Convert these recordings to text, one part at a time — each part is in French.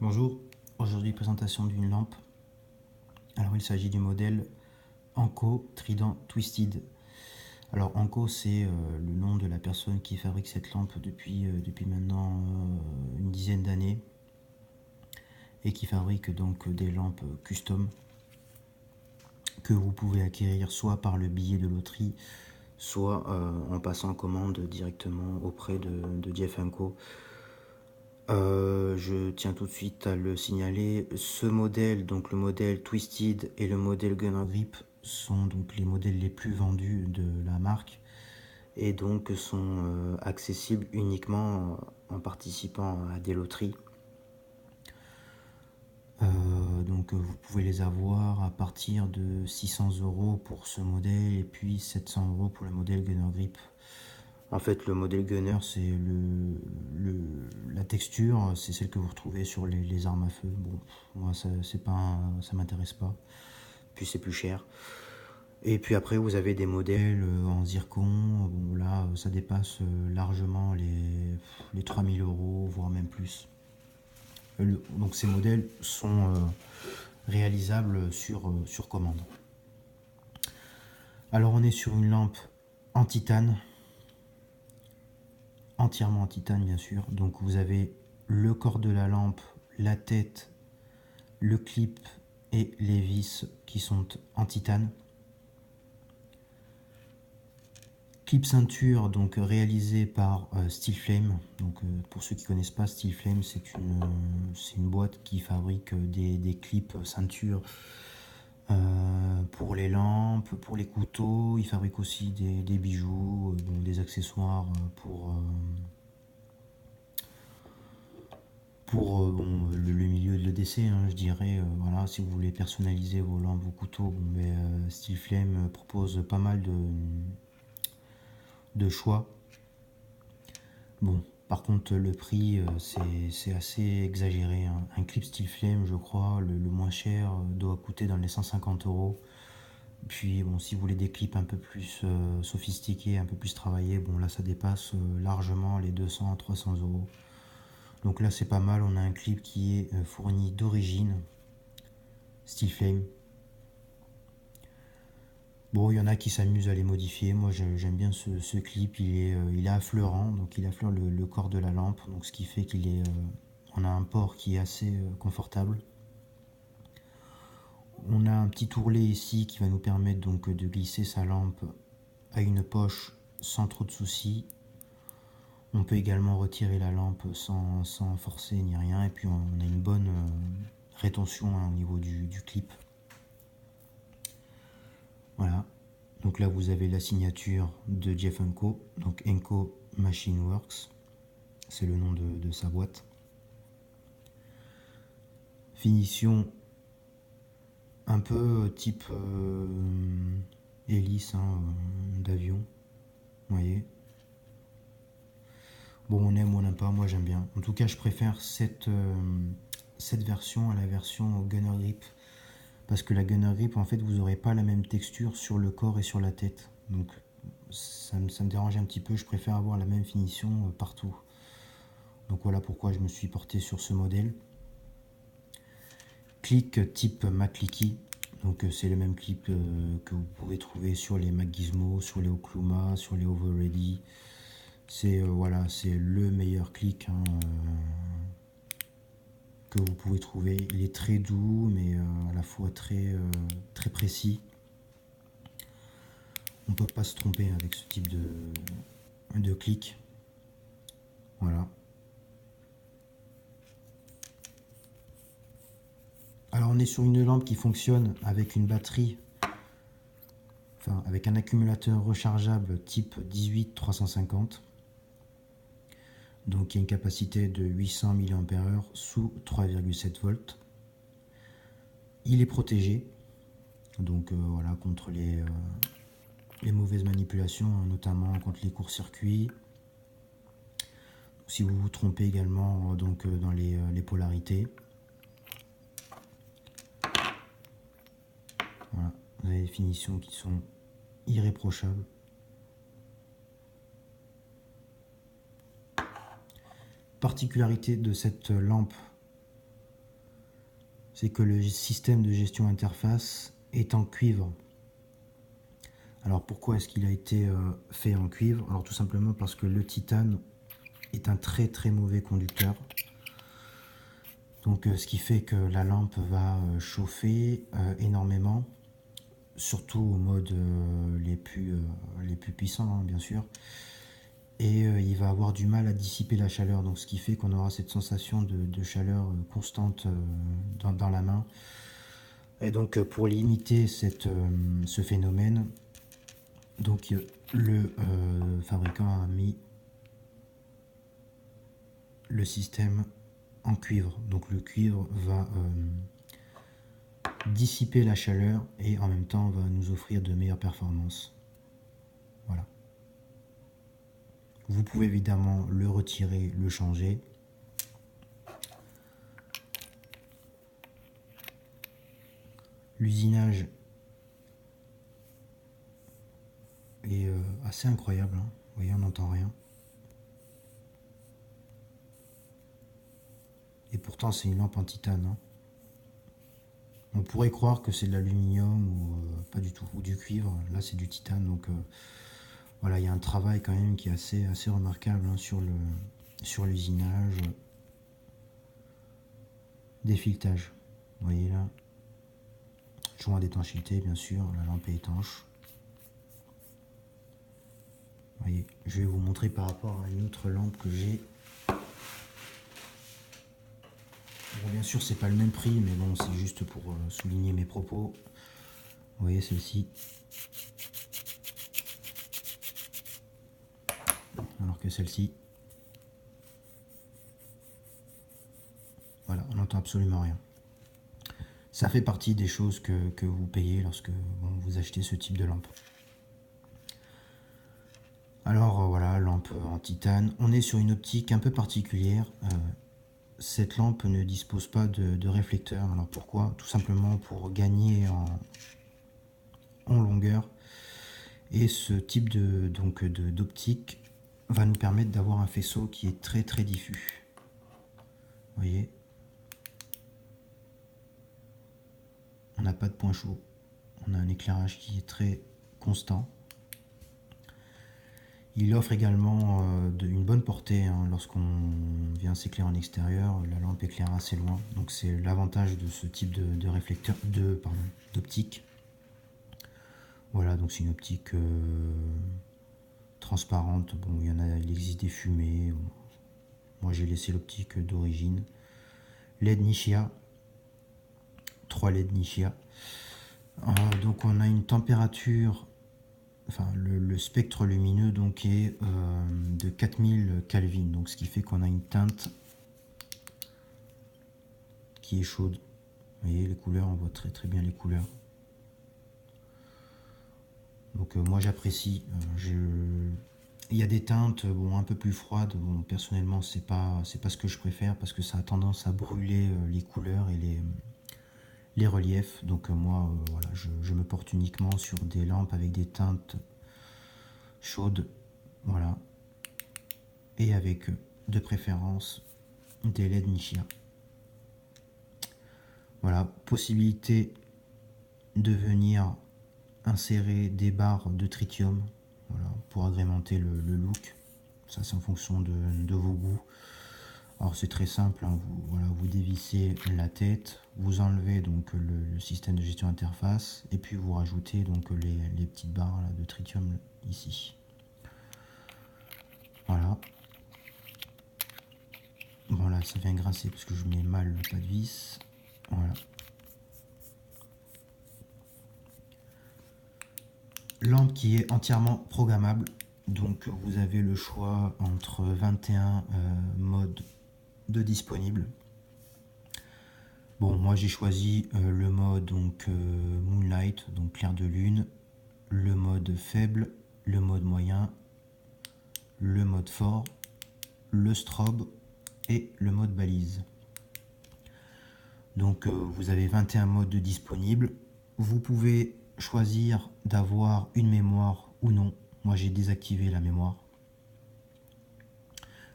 Bonjour, aujourd'hui présentation d'une lampe. Alors il s'agit du modèle Anko Trident Twisted. Alors Anko c'est le nom de la personne qui fabrique cette lampe depuis maintenant une dizaine d'années et qui fabrique donc des lampes custom que vous pouvez acquérir soit par le billet de loterie, soit en passant commande directement auprès de Jeff Co. Je tiens tout de suite à le signaler, ce modèle, donc le modèle Twisted et le modèle Gunner Grip sont donc les modèles les plus vendus de la marque et donc sont accessibles uniquement en participant à des loteries. Donc vous pouvez les avoir à partir de 600 € pour ce modèle et puis 700 € pour le modèle Gunner Grip. En fait, le modèle Gunner, c'est la texture, c'est celle que vous retrouvez sur les armes à feu. Bon, moi, ça m'intéresse pas. Puis c'est plus cher. Et puis après, vous avez des modèles en zircon. Bon, là, ça dépasse largement les 3000 €, voire même plus. Donc ces modèles sont réalisables sur commande. Alors on est sur une lampe en titane, entièrement en titane bien sûr. Donc vous avez le corps de la lampe, la tête, le clip et les vis qui sont en titane. Clip ceinture donc réalisé par Steel Flame. Donc pour ceux qui connaissent pas, Steel Flame c'est une boîte qui fabrique des clips ceinture pour les lampes, pour les couteaux. Ils fabriquent aussi des bijoux, des accessoires pour le milieu de l'EDC, hein, je dirais. Voilà, si vous voulez personnaliser vos lampes, vos couteaux, Steel Flame propose pas mal de choix. Bon, par contre, le prix, c'est assez exagéré, hein. Un clip Steel Flame, je crois, le moins cher doit coûter dans les 150 €. Puis, bon, si vous voulez des clips un peu plus sophistiqués, un peu plus travaillés, bon, là, ça dépasse largement les 200 à 300 €. Donc là, c'est pas mal. On a un clip qui est fourni d'origine, Steel Flame. Bon, il y en a qui s'amusent à les modifier. Moi, j'aime bien ce clip. Il est affleurant, donc il affleure le corps de la lampe, donc ce qui fait on a un port qui est assez confortable. On a un petit ourlet ici qui va nous permettre donc de glisser sa lampe à une poche sans trop de soucis. On peut également retirer la lampe sans forcer ni rien, et puis on a une bonne rétention, hein, au niveau du clip. Voilà. Donc là, vous avez la signature de Jeff Co. Donc Enco Machine Works, c'est le nom de sa boîte. Finition un peu type hélice, hein, d'avion. Vous voyez. Bon, on aime ou on n'aime pas, moi j'aime bien. En tout cas, je préfère cette version à la version Gunner Grip. Parce que la Gunner Grip, en fait, vous n'aurez pas la même texture sur le corps et sur la tête. Donc ça me dérange un petit peu, je préfère avoir la même finition partout. Donc voilà pourquoi je me suis porté sur ce modèle. Clic type Maclicky. Donc c'est le même clip que vous pouvez trouver sur les Mac Gizmo, sur les Okluma, sur les Overready. C'est voilà, c'est le meilleur clic, hein, que vous pouvez trouver. Il est très doux, mais à la fois très précis. On ne peut pas se tromper avec ce type de clic. Voilà. Alors on est sur une lampe qui fonctionne avec une batterie, enfin avec un accumulateur rechargeable type 18-350. Donc il y a une capacité de 800 mAh sous 3,7 volts. Il est protégé, donc voilà, contre les mauvaises manipulations, hein, notamment contre les courts-circuits. Si vous vous trompez également dans les polarités. Voilà, vous avez des finitions qui sont irréprochables. Particularité de cette lampe, c'est que le système de gestion interface est en cuivre. Alors pourquoi est-ce qu'il a été fait en cuivre? Alors tout simplement parce que le titane est un très très mauvais conducteur. Donc ce qui fait que la lampe va chauffer énormément, surtout aux modes les plus puissants, hein, bien sûr. Et il va avoir du mal à dissiper la chaleur, donc ce qui fait qu'on aura cette sensation de chaleur constante dans la main. Et donc pour limiter ce phénomène, donc le fabricant a mis le système en cuivre. Donc le cuivre va dissiper la chaleur et en même temps va nous offrir de meilleures performances. Voilà. Vous pouvez évidemment le retirer, le changer. L'usinage est assez incroyable, hein. Vous voyez, on n'entend rien. Et pourtant c'est une lampe en titane, hein. On pourrait croire que c'est de l'aluminium ou pas du tout, ou du cuivre. Là c'est du titane, donc voilà, il y a un travail quand même qui est assez remarquable, hein, sur l'usinage, défiletage. Vous voyez là, joint d'étanchéité bien sûr, la lampe est étanche. Vous voyez, je vais vous montrer par rapport à une autre lampe que j'ai. Bon, bien sûr c'est pas le même prix, mais bon c'est juste pour souligner mes propos. Vous voyez celle-ci. Alors que celle-ci, voilà, on n'entend absolument rien. Ça fait partie des choses que vous payez lorsque vous achetez ce type de lampe. Alors voilà, lampe en titane. On est sur une optique un peu particulière. Cette lampe ne dispose pas de réflecteur. Alors pourquoi? Tout simplement pour gagner en longueur. Et ce type d'optique va nous permettre d'avoir un faisceau qui est très très diffus. Vous voyez? On n'a pas de point chaud. On a un éclairage qui est très constant. Il offre également une bonne portée, hein, lorsqu'on vient s'éclairer en extérieur. La lampe éclaire assez loin. Donc c'est l'avantage de ce type de réflecteur, d'optique. Voilà, donc c'est une optique transparente. Bon, il existe des fumées. Bon. Moi j'ai laissé l'optique d'origine. LED Nichia. 3 LED Nichia. Donc on a une température, enfin le spectre lumineux donc est de 4000 Kelvin, donc ce qui fait qu'on a une teinte qui est chaude. Vous voyez les couleurs, on voit très très bien les couleurs. Donc moi j'apprécie. Il y a des teintes un peu plus froides. Bon, personnellement c'est pas ce que je préfère parce que ça a tendance à brûler les couleurs et les reliefs. Donc moi voilà, je me porte uniquement sur des lampes avec des teintes chaudes, voilà, et avec de préférence des LED Nichia. Voilà, possibilité de venir insérer des barres de tritium, voilà, pour agrémenter le look. Ça c'est en fonction de vos goûts. Alors c'est très simple, hein, vous dévissez la tête, vous enlevez donc le système de gestion interface et puis vous rajoutez donc les petites barres là, de tritium ici. Voilà. Bon là ça vient grincer parce que je mets mal le pas de vis. Voilà. Lampe qui est entièrement programmable. Donc vous avez le choix entre 21 modes de disponibles. Bon, moi j'ai choisi le mode donc Moonlight, donc clair de lune, le mode faible, le mode moyen, le mode fort, le strobe et le mode balise. Donc vous avez 21 modes disponibles. Vous pouvez choisir d'avoir une mémoire ou non. Moi j'ai désactivé la mémoire.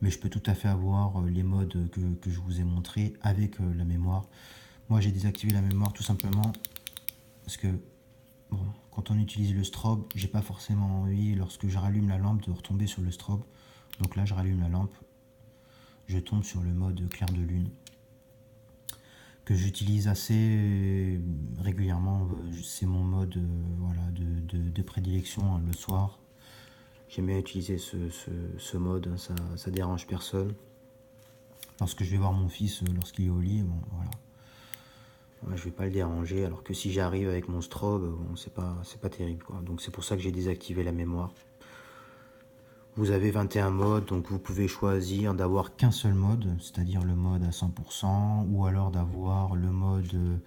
Mais je peux tout à fait avoir les modes que je vous ai montrés avec la mémoire. Moi j'ai désactivé la mémoire tout simplement parce que bon, quand on utilise le strobe, j'ai pas forcément envie lorsque je rallume la lampe de retomber sur le strobe. Donc là je rallume la lampe, je tombe sur le mode clair de lune que j'utilise assez régulièrement. C'est mon mode voilà, de prédilection le soir. J'aime bien utiliser ce mode, ça dérange personne. Lorsque je vais voir mon fils lorsqu'il est au lit, bon, voilà. Ouais, je vais pas le déranger, alors que si j'arrive avec mon strobe, bon, c'est pas terrible, quoi. Donc c'est pour ça que j'ai désactivé la mémoire. Vous avez 21 modes, donc vous pouvez choisir d'avoir qu'un seul mode, c'est-à-dire le mode à 100%, ou alors d'avoir le mode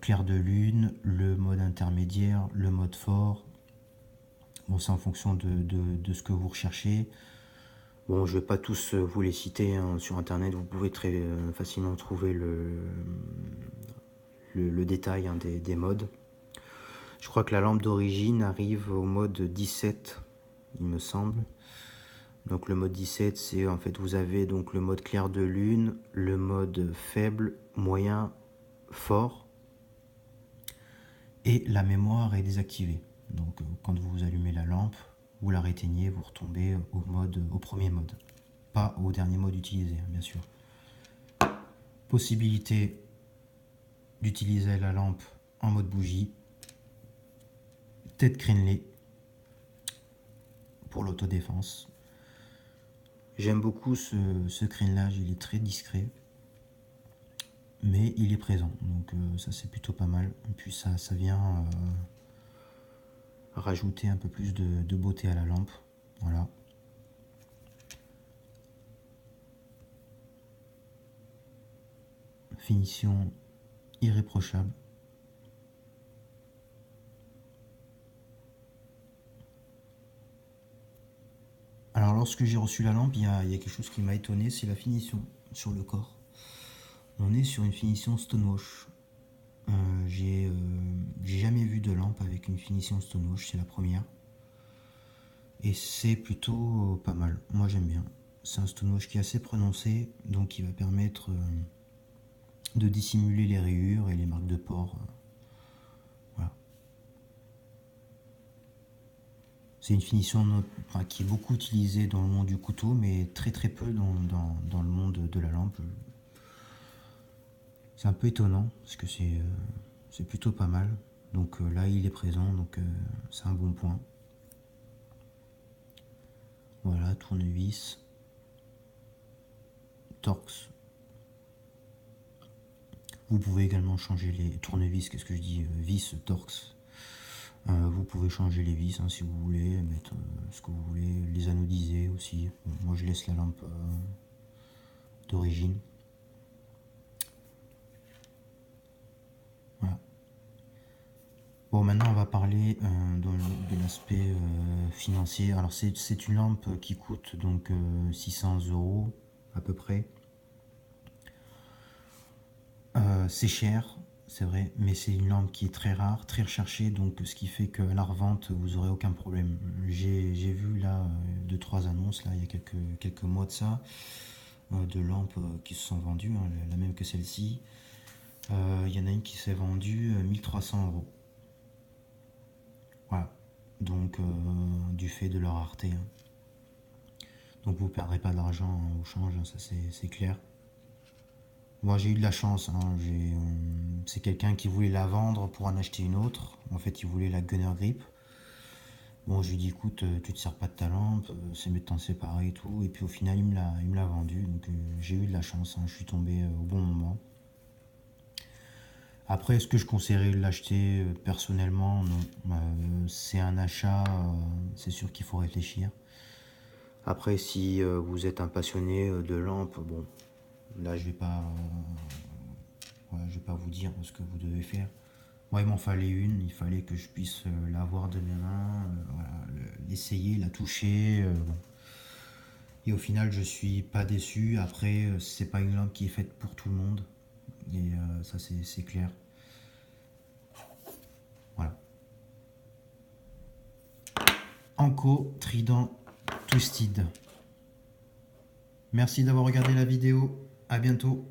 clair de lune, le mode intermédiaire, le mode fort. Bon, c'est en fonction de ce que vous recherchez. Bon, je vais pas tous vous les citer hein, sur internet, vous pouvez très facilement trouver le détail hein, des modes. Je crois que la lampe d'origine arrive au mode 17, il me semble. Donc le mode 17, c'est en fait vous avez donc le mode clair de lune, le mode faible, moyen, fort, et la mémoire est désactivée. Donc quand vous allumez la lampe, vous la réteignez, vous retombez au premier mode, pas au dernier mode utilisé, bien sûr. Possibilité d'utiliser la lampe en mode bougie, tête crénelée pour l'autodéfense. J'aime beaucoup ce crénelage, il est très discret, mais il est présent, donc ça c'est plutôt pas mal. Et puis ça vient rajouter un peu plus de beauté à la lampe, voilà. Finition irréprochable. Alors lorsque j'ai reçu la lampe, il y a quelque chose qui m'a étonné, c'est la finition sur le corps. On est sur une finition stonewash. J'ai jamais vu de lampe avec une finition stonewash, c'est la première. Et c'est plutôt pas mal, moi j'aime bien. C'est un stonewash qui est assez prononcé, donc qui va permettre de dissimuler les rayures et les marques de pores. Voilà. C'est une finition qui est beaucoup utilisée dans le monde du couteau, mais très peu dans le monde de la lampe. C'est un peu étonnant, parce que c'est plutôt pas mal. Donc là, il est présent, donc c'est un bon point. Voilà, tournevis, Torx. Vous pouvez également changer les tournevis, qu'est-ce que je dis, vis, Torx. Vous pouvez changer les vis hein, si vous voulez, mettre ce que vous voulez, les anodiser aussi. Bon, moi je laisse la lampe d'origine. Voilà. Bon, maintenant on va parler de l'aspect financier. Alors c'est une lampe qui coûte donc 600 € à peu près. C'est cher, c'est vrai, mais c'est une lampe qui est très rare, très recherchée, donc ce qui fait qu'à la revente, vous n'aurez aucun problème. J'ai vu là 2-3 annonces, là, il y a quelques mois de ça, de lampes qui se sont vendues, hein, la même que celle-ci. Il y en a une qui s'est vendue 1300 €. Voilà, donc du fait de leur rareté. Hein. Donc vous ne perdrez pas d'argent au change, hein, ça c'est clair. Moi j'ai eu de la chance, hein. C'est quelqu'un qui voulait la vendre pour en acheter une autre. En fait il voulait la Gunner Grip. Bon je lui dis écoute tu te sers pas de ta lampe, c'est mieux de t'en séparer et tout. Et puis au final il me l'a vendue. Donc j'ai eu de la chance, hein. Je suis tombé au bon moment. Après est-ce que je conseillerais de l'acheter personnellement? Non. C'est un achat, c'est sûr qu'il faut réfléchir. Après si vous êtes un passionné de lampes, bon là je vais pas vous dire ce que vous devez faire. Moi il m'en fallait une, il fallait que je puisse l'avoir de mes mains, voilà, l'essayer, la toucher. Bon. Et au final je suis pas déçu. Après c'est pas une lampe qui est faite pour tout le monde. Et ça c'est clair. Voilà. Anko Trident Twisted. Merci d'avoir regardé la vidéo. À bientôt.